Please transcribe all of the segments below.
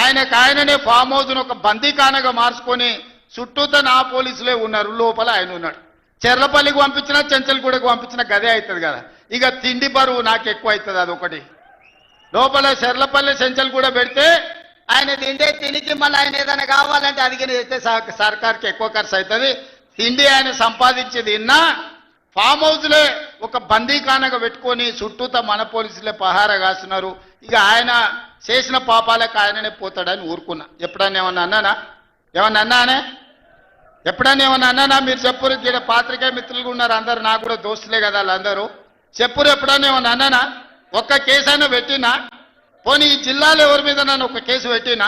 ఆయననే ఫామ్ హౌస్ను ఒక బందీఖానగా మార్చుకొని చుట్టూతో నా పోలీసులే ఉన్నారు, లోపల ఆయన ఉన్నాడు. చెర్లపల్లికి పంపించినా చెంచల్గూడకు పంపించినా గదే అవుతుంది కదా. ఇక తిండి బరువు నాకు ఎక్కువ అవుతుంది, అదొకటి. లోపల చెర్లపల్లి చెంచల్గూడ పెడితే ఆయన తిండే తినికి మళ్ళీ ఆయన ఏదైనా కావాలంటే అడిగిన చేస్తే సర్కార్కి ఎక్కువ ఖర్చు అవుతుంది. తిండి ఆయన సంపాదించేది విన్నా ఫామ్ హౌస్లే ఒక బందీఖానగా పెట్టుకొని చుట్టూతో మన పోలీసులే పహారా కాస్తున్నారు. ఇక ఆయన చేసిన పాపాలకు ఆయననే పోతాడని ఊరుకున్నా. ఎప్పుడన్నా ఏమన్నా అన్నానా? ఎప్పుడన్నా ఏమన్నా అన్నానా? మీరు చెప్పురు. ఇక్కడ పాత్రికేయ మిత్రులు ఉన్నారు అందరు, నాకు కూడా దోస్తులే కదా వాళ్ళందరూ. చెప్పురు, ఎప్పుడన్నా ఏమన్నా అన్నానా? ఒక్క కేసు అయినా పెట్టినా? పోనీ ఈ జిల్లాలో ఎవరి మీద నన్ను ఒక కేసు పెట్టినా?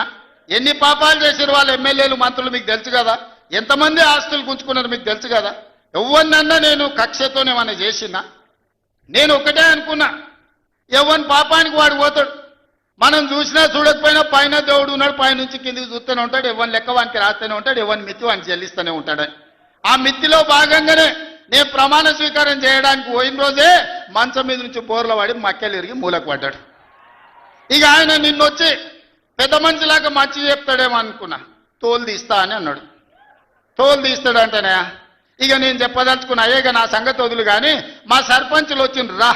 ఎన్ని పాపాలు చేసారు వాళ్ళ ఎమ్మెల్యేలు మంత్రులు మీకు తెలుసు కదా. ఎంతమంది ఆస్తులు గుంజుకున్నారు మీకు తెలుసు కదా. ఎవరినన్నా నేను కక్షతోనేమన్నా చేసినా? నేను ఒకటే అనుకున్నా, ఎవరి పాపానికి వాడు పోతాడు. మనం చూసినా చూడకపోయినా పైన దేవుడు ఉన్నాడు, పైనుంచి కిందికి చూస్తూనే ఉంటాడు. ఎవరిని లెక్క వానికి రాస్తూనే ఉంటాడు, ఎవరిని మిత్తి వానికి చెల్లిస్తూనే ఉంటాడని. ఆ మిత్తిలో భాగంగానే నేను ప్రమాణ స్వీకారం చేయడానికి పోయిన రోజే మంచం మీద నుంచి బోర్ల పడి మక్కెలు ఇరిగి మూలకు పడ్డాడు. ఇక ఆయన నిన్నొచ్చి పెద్ద మనిషిలాగా మంచి చెప్తాడేమో అనుకున్నా. తోలు తీస్తా అని అన్నాడు. తోలు తీస్తాడంటేనే ఇక నేను చెప్పదలుచుకున్నా, అయ్యేగా నా సంగతి వదులు కానీ మా సర్పంచులు వచ్చిండ్రు, రా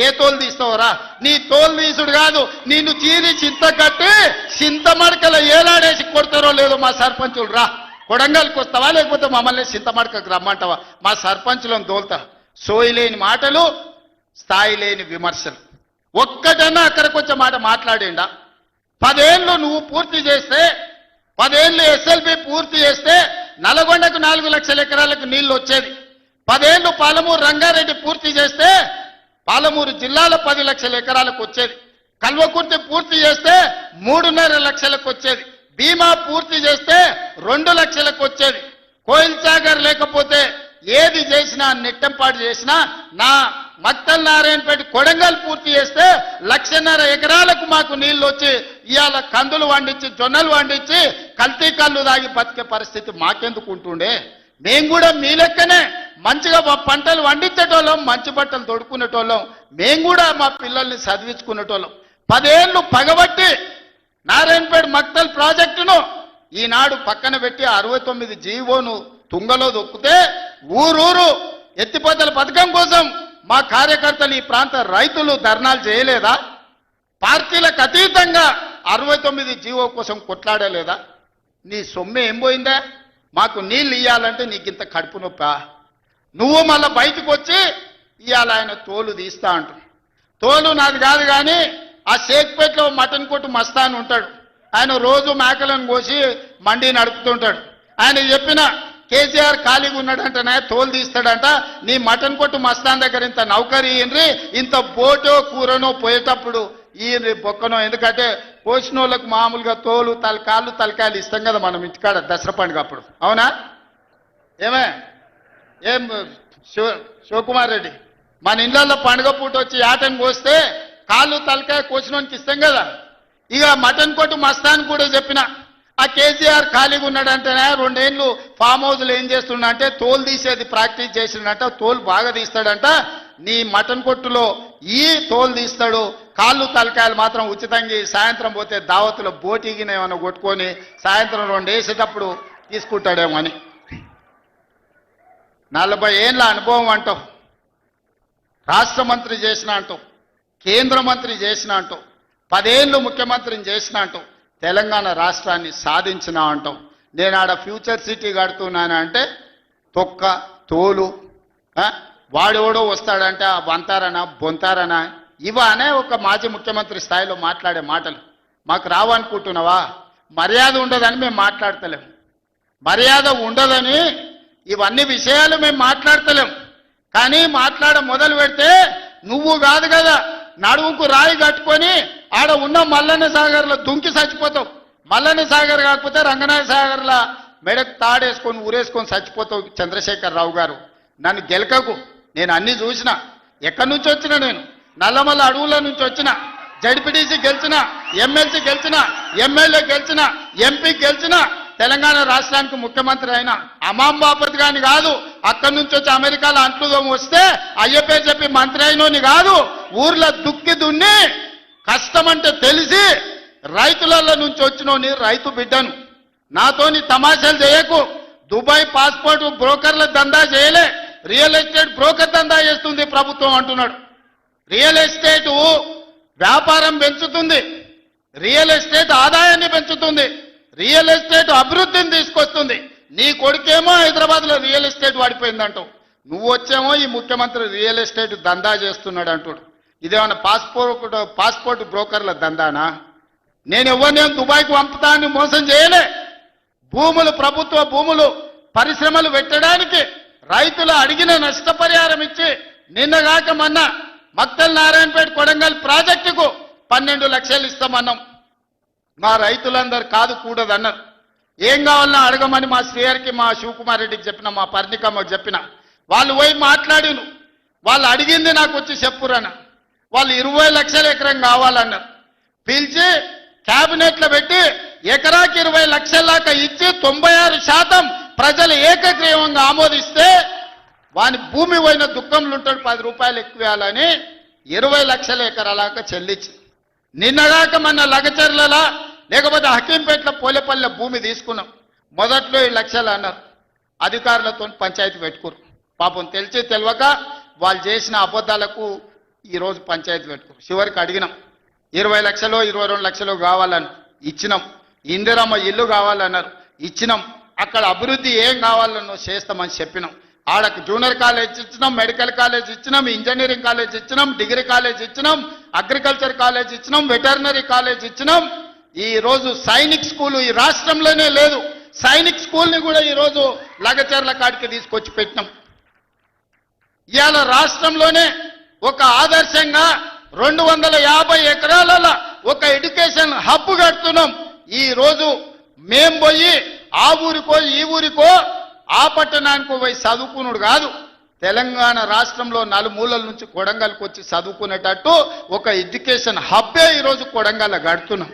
ఏ తోలు తీస్తావురా? నీ తోలు తీసుడు కాదు, నిన్ను చీరి చింత కట్టి చింత మడకల ఏలాడేసి కొడతారో లేదో మా సర్పంచులు, రా కొడంగల్కి వస్తావా లేకపోతే మమ్మల్ని చింత మడకకు రమ్మంటావా? మా సర్పంచులను తోలుతా. సోయి లేని మాటలు, స్థాయి లేని విమర్శలు. ఒక్కటన్నా అక్కడికి వచ్చే మాట మాట్లాడిండా? 10 ఏళ్ళు నువ్వు పూర్తి చేస్తే, 10 ఏళ్ళు ఎస్ఎల్బి పూర్తి చేస్తే నల్గొండకు 4 లక్షల ఎకరాలకు నీళ్లు వచ్చేది. 10 ఏళ్ళు పాలమూరు రంగారెడ్డి పూర్తి చేస్తే పాలమూరు జిల్లాలో 10 లక్షల ఎకరాలకు వచ్చేది. కల్వకుర్తి పూర్తి చేస్తే 3.5 లక్షలకు వచ్చేది. భీమా పూర్తి చేస్తే 2 లక్షలకు వచ్చేది. కోయిల్ సాగర్ లేకపోతే ఏది చేసినా, నెట్టంపాటు చేసినా, నా మక్తల్ నారాయణపేట కొడంగల్ పూర్తి చేస్తే 1.5 ఎకరాలకు మాకు నీళ్లు వచ్చి ఇవాళ కందులు వండించి జొన్నలు వండించి కల్తీ కళ్ళు దాగి బతికే పరిస్థితి మాకెందుకు ఉంటుండే? మేము కూడా మీ లెక్కనే మంచిగా పంటలు వండించేటోళ్ళం, మంచి బట్టలు తొడుక్కునేటోళ్ళం, మేము కూడా మా పిల్లల్ని చదివించుకునేటోళ్ళం. 10 ఏళ్ళు పగబట్టి నారాయణపేట మక్తల్ ప్రాజెక్టును ఈనాడు పక్కన పెట్టి 69 జీవోను తుంగలో దొక్కితే ఊరూరు ఎత్తిపోతల పథకం కోసం మా కార్యకర్తలు, ఈ ప్రాంత రైతులు ధర్నాలు చేయలేదా? పార్టీలకు అతీతంగా 69 జీవో కోసం కొట్లాడలేదా? నీ సొమ్మె ఏం పోయిందా? మాకు నీళ్ళు ఇయ్యాలంటే నీకు ఇంత కడుపు నొప్పా? నువ్వు మళ్ళీ బయటకు వచ్చి ఇవాళ ఆయన తోలు తీస్తా అంటు. తోలు నాది కాదు కానీ ఆ షేక్పేటలో మటన్ కొట్టు మస్తాన్ ఉంటాడు, ఆయన రోజు మేకలను కోసి మండి నడుపుతుంటాడు. ఆయన చెప్పిన కేసీఆర్ ఖాళీగా ఉన్నాడంటనే తోలు తీస్తాడంట. నీ మటన్ కొట్టు మస్తాన్ దగ్గర ఇంత నౌకరీ ఇయ్యండ్రి, ఇంత బోటో కూరనో పోయేటప్పుడు ఈయన బొక్కనో. ఎందుకంటే పోసిన వాళ్ళకు మామూలుగా తోలు తలకాయలు ఇస్తాం కదా మనం ఇంటికాడ దసరా పండుగ అప్పుడు, అవునా? ఏం శివకుమార్ రెడ్డి, మన ఇళ్ళల్లో పండుగ పూట వచ్చి ఆటను కోస్తే కాళ్ళు తలకాయ కోసినోనికి ఇస్తాం కదా. ఇక మటన్ కొట్టు మస్తాన్ కూడా చెప్పిన, ఆ కేసీఆర్ ఖాళీగా ఉన్నాడంటేనే 2 ఏళ్ళు ఫామ్ హౌస్లో ఏం చేస్తున్నా అంటే తోలు తీసేది ప్రాక్టీస్ చేసిండంట. తోలు బాగా తీస్తాడంట. నీ మటన్ కొట్టులో ఈ తోలు తీస్తాడు, కాళ్ళు తలకాయలు మాత్రం ఉచితంగా సాయంత్రం పోతే దావతులో బోటిగిన ఏమైనా కొట్టుకొని సాయంత్రం 2 వేసేటప్పుడు తీసుకుంటాడేమో అని. 40 ఏళ్ళ అనుభవం అంటావు, రాష్ట్ర మంత్రి చేసిన అంటావు, కేంద్ర మంత్రి చేసిన అంటావు, 10 ఏళ్ళు ముఖ్యమంత్రిని చేసిన అంటావు, తెలంగాణ రాష్ట్రాన్ని సాధించిన అంటావు. నేను ఆడ ఫ్యూచర్ సిటీ కడుతున్నాను అంటే తొక్క తోలు, వాడెవడో వస్తాడంటే వంతారనా బొంతారనా ఇవనే ఒక మాజీ ముఖ్యమంత్రి స్థాయిలో మాట్లాడే మాటలు మాకు రావనుకుంటున్నావా? మర్యాద ఉండదని మేము మాట్లాడతలేం, మర్యాద ఉండదని ఇవన్నీ విషయాలు మేము మాట్లాడతలేం. కానీ మాట్లాడ మొదలు పెడితే నువ్వు కాదు కదా నడువుకు రాయి కట్టుకొని ఆడ ఉన్న మల్లన్న సాగర్లో దుంకి చచ్చిపోతావు. మల్లన్న సాగర్ కాకపోతే రంగనాథ సాగర్లో మెడకు తాడేసుకొని ఊరేసుకొని చచ్చిపోతావు. చంద్రశేఖరరావు గారు, నన్ను గెలకకు. నేను అన్ని చూసిన, ఎక్కడి నుంచి వచ్చినా, నేను నల్లమల్ల అడవుల నుంచి వచ్చిన, జడ్పీటీసీ గెలిచిన, ఎమ్మెల్సీ గెలిచిన, ఎమ్మెల్యే గెలిచిన, ఎంపీ గెలిచిన, తెలంగాణ రాష్ట్రానికి ముఖ్యమంత్రి అయినా అమాం బాపతి గాని కాదు. అక్కడి నుంచి వచ్చి అమెరికాలో అంట్లుదోమ వస్తే అయ్యపే చెప్పి మంత్రి అయినోని కాదు. ఊర్లో దుక్కి దున్ని కష్టమంటే తెలిసి రైతులలో నుంచి వచ్చినోని రైతు బిడ్డను. నాతోని తమాషాలు చేయకు. దుబాయ్ పాస్పోర్ట్ బ్రోకర్ల దందా చేయలే, రియల్ ఎస్టేట్ బ్రోకర్ దందా చేస్తుంది ప్రభుత్వం అంటున్నాడు. రియల్ ఎస్టేట్ వ్యాపారం పెంచుతుంది, రియల్ ఎస్టేట్ ఆదాయాన్ని పెంచుతుంది, రియల్ ఎస్టేట్ అభివృద్ధిని తీసుకొస్తుంది. నీ కొడుకేమో హైదరాబాద్లో రియల్ ఎస్టేట్ వాడిపోయిందంటావు, నువ్వు వచ్చేమో ఈ ముఖ్యమంత్రి రియల్ ఎస్టేట్ దందా చేస్తున్నాడు అంటాడు. ఇదేమన్నా పాస్పోర్ట్ బ్రోకర్ల దందానా? నేను ఎవరినేం దుబాయ్కి పంపుతా అని మోసం చేయలే. భూములు, ప్రభుత్వ భూములు పరిశ్రమలు పెట్టడానికి రైతులు అడిగిన నష్టపరిహారం ఇచ్చి నిన్నగాక మొన్న మక్తల్ నారాయణపేట కొడంగల్ ప్రాజెక్టుకు 12 లక్షలు ఇస్తామన్నాం. మా రైతులందరూ కాదు కూడదన్నారు. ఏం కావాలన్నా అడగమని మా శ్రీహరికి, మా శివకుమార్ రెడ్డికి చెప్పిన, మా పర్ణికమ్మకు చెప్పిన. వాళ్ళు పోయి మాట్లాడిను. వాళ్ళు అడిగింది నాకు వచ్చి చెప్పురన్న. వాళ్ళు 20 లక్షల ఎకరం కావాలన్నారు. పిలిచి క్యాబినెట్లో పెట్టి ఎకరాకి 20 లక్షల దాకా ఇచ్చి 96% ప్రజలు ఏకగ్రీవంగా ఆమోదిస్తే వాని భూమి పోయిన దుఃఖంలో ఉంటాడు, 10 రూపాయలు ఎక్కువ ఇవ్వాలని 20 లక్షల ఎకరాలాగా చెల్లించి నిన్నగాక మన లగచర్లలా లేకపోతే హకీంపేటలో పోలేపల్లి భూమి తీసుకున్నాం. మొదట్లో 7 లక్షలు అన్నారు. అధికారులతో పంచాయతీ పెట్టుకోరు. పాపం తెలిసి తెలియక వాళ్ళు చేసిన అబద్ధాలకు ఈరోజు పంచాయతీ పెట్టుకోరు. చివరికి అడిగినాం, 20 లక్షలు 22 లక్షలు కావాలని ఇచ్చినాం. ఇందిరమ్మ ఇల్లు కావాలన్నారు, ఇచ్చినాం. అక్కడ అభివృద్ధి ఏం కావాలన్నో చేస్తామని చెప్పినాం. ఆడకు జూనియర్ కాలేజ్ ఇచ్చినాం, మెడికల్ కాలేజ్ ఇచ్చినాం, ఇంజనీరింగ్ కాలేజ్ ఇచ్చినాం, డిగ్రీ కాలేజ్ ఇచ్చినాం, అగ్రికల్చర్ కాలేజ్ ఇచ్చినాం, వెటర్నరీ కాలేజ్ ఇచ్చినాం. ఈ రోజు సైనిక్ స్కూల్ ఈ రాష్ట్రంలోనే లేదు. సైనిక్ స్కూల్ని కూడా ఈరోజు లగచర్ల కాడికి తీసుకొచ్చి పెట్టినాం. ఇవాళ రాష్ట్రంలోనే ఒక ఆదర్శంగా 250 ఎకరాలలో ఒక ఎడ్యుకేషన్ హబ్ కడుతున్నాం. ఈ రోజు మేం పోయి ఆ ఊరికో ఈ ఊరికో ఆ పట్టణానికి పోయి చదువుకున్నాడు కాదు, తెలంగాణ రాష్ట్రంలో నలుమూలల నుంచి కొడంగల్కి వచ్చి చదువుకునేటట్టు ఒక ఎడ్యుకేషన్ హబ్బే ఈరోజు కొడంగల్ కడుతున్నాం.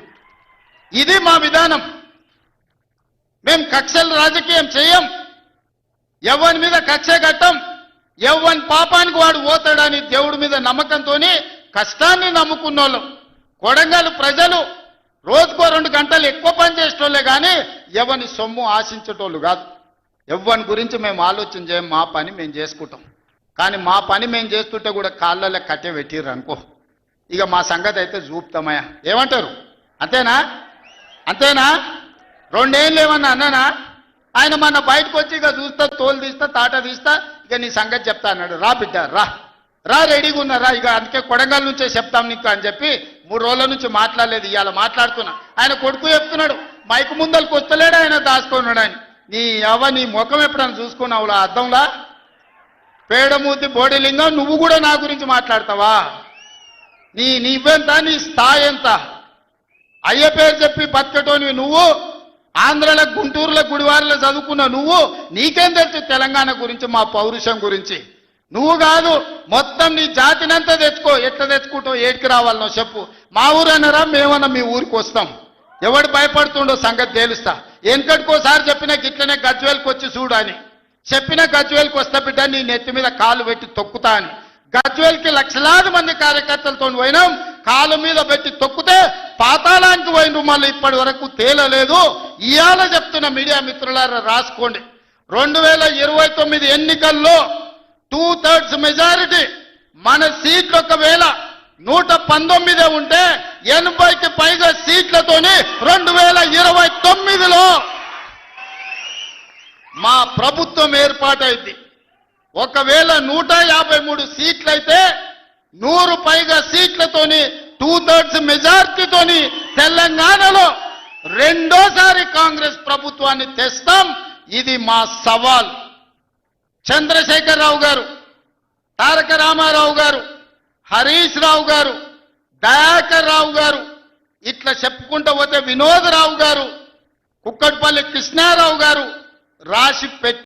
ఇది మా విధానం. మేము కక్షల రాజకీయం చేయం, ఎవరి మీద కక్ష కట్టం. ఎవరి పాపానికి వాడు పోతాడని దేవుడి మీద నమ్మకంతో కష్టాన్ని నమ్ముకున్నోళ్ళం. కొడంగల్ ప్రజలు రోజుకో 2 గంటలు ఎక్కువ పని చేసేటోళ్ళే కానీ ఎవరిని సొమ్ము ఆశించేటోళ్ళు కాదు. ఎవరి గురించి మేము ఆలోచన చేయం, మా పని మేము చేసుకుంటాం. కానీ మా పని మేము చేస్తుంటే కూడా కాళ్ళలో కట్టే పెట్టిర్రు అనుకో, ఇక మా సంగతి అయితే చూపుతామయ్యా. ఏమంటారు? అంతేనా? అంతేనా? 2 ఏళ్ళు ఏమన్నా అన్నానా? ఆయన మన బయటకు వచ్చి ఇక చూస్తా, తోలు తీస్తా, తాట తీస్తా, ఇక నీ సంగతి చెప్తా అన్నాడు. రా బిడ్డ రా రా, రెడీగా ఉన్నారా? ఇక అందుకే కొడంగల్ నుంచే చెప్తాం నీకు అని చెప్పి 3 రోజుల నుంచి మాట్లాడలేదు. ఇవాళ మాట్లాడుతున్నా. ఆయన కొడుకు చెప్తున్నాడు, మైకు ముందలకు వస్తలేడు, ఆయన దాచుకున్నాడు. ఆయన నీ ముఖం ఎప్పుడైనా చూసుకున్నావులా అద్దంలా? పేడమూతి బోడిలింగం, నువ్వు కూడా నా గురించి మాట్లాడతావా? నీవెంత, నీ స్థాయి ఎంత? అయ్య పేరు చెప్పి బతకటోనివి నువ్వు, ఆంధ్రలో గుంటూరులో గుడివారిలో చదువుకున్న నువ్వు, నీకేం తెలుసు తెలంగాణ గురించి, మా పౌరుషం గురించి? నువ్వు కాదు, మొత్తం నీ జాతినంతా తెచ్చుకో. ఎట్లా తెచ్చుకుంటావు? ఏడికి రావాలనో చెప్పు. మా ఊరు అన్నారా, మేమన్నా మీ ఊరికి వస్తాం. ఎవడు భయపడుతుండో సంగతి తేలుస్తా. వెనకటికోసారి చెప్పిన గిట్లనే గజ్వేల్కి వచ్చి చూడు అని చెప్పిన, గజ్వేల్కి వస్తా బిడ్డ, నీ నెత్తి మీద కాలు పెట్టి తొక్కుతా అని. గజ్వేల్కి లక్షలాది మంది కార్యకర్తలతో పోయినాం. కాలు మీద పెట్టి తొక్కితే పాతాళానికి పోయిన మళ్ళీ ఇప్పటి వరకు తేలలేదు. ఇవాళ చెప్తున్న మీడియా మిత్రులారా రాసుకోండి, 2029 ఎన్నికల్లో 2/3 మెజారిటీ మన సీట్లు ఒకవేళ 119 ఉంటే 80కి పైగా సీట్లతోని 2029లో మా ప్రభుత్వం ఏర్పాటైంది. ఒకవేళ 153 సీట్లయితే 100 పైగా సీట్లతోని 2/3 మెజార్టీతోని తెలంగాణలో రెండోసారి కాంగ్రెస్ ప్రభుత్వాన్ని తెస్తాం. ఇది మా సవాల్. చంద్రశేఖరరావు గారు, తారక రామారావు గారు, హరీష్ రావు గారు, దయాకర్ రావు గారు, ఇట్లా చెప్పుకుంటూ పోతే వినోదరావు గారు, కుక్కట్పల్లి కృష్ణారావు గారు రాసి పెట్టి